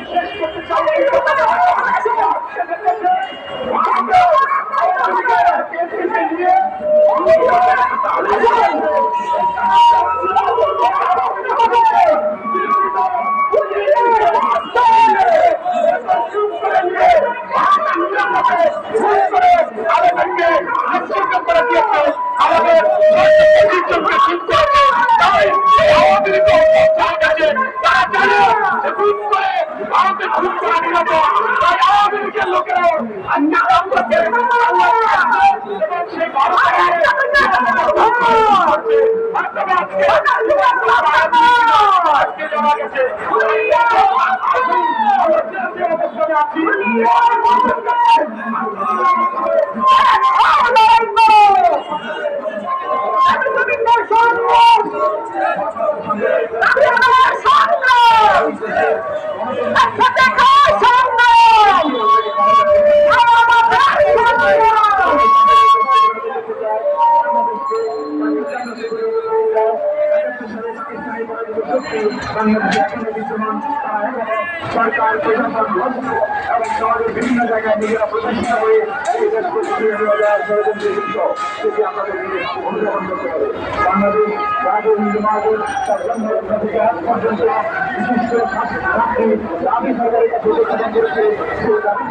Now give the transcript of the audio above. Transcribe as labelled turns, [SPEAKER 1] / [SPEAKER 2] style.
[SPEAKER 1] শেষ করতে চাই সরকার প্রশাসন বন্ধ এবং সমাজের বিভিন্ন জায়গায় নিজেরা প্রতিষ্ঠিত হয়ে এই দেশ সেটি আপনাদের অনুধাবন করতে হবে। বাংলাদেশ রাজনীতি মাহবুব তার জন্মলগ্ন থেকে আজ পর্যন্ত বিশিষ্ট দাবি সরকারের কাছে উপস্থাপন করেছে সেই দাবি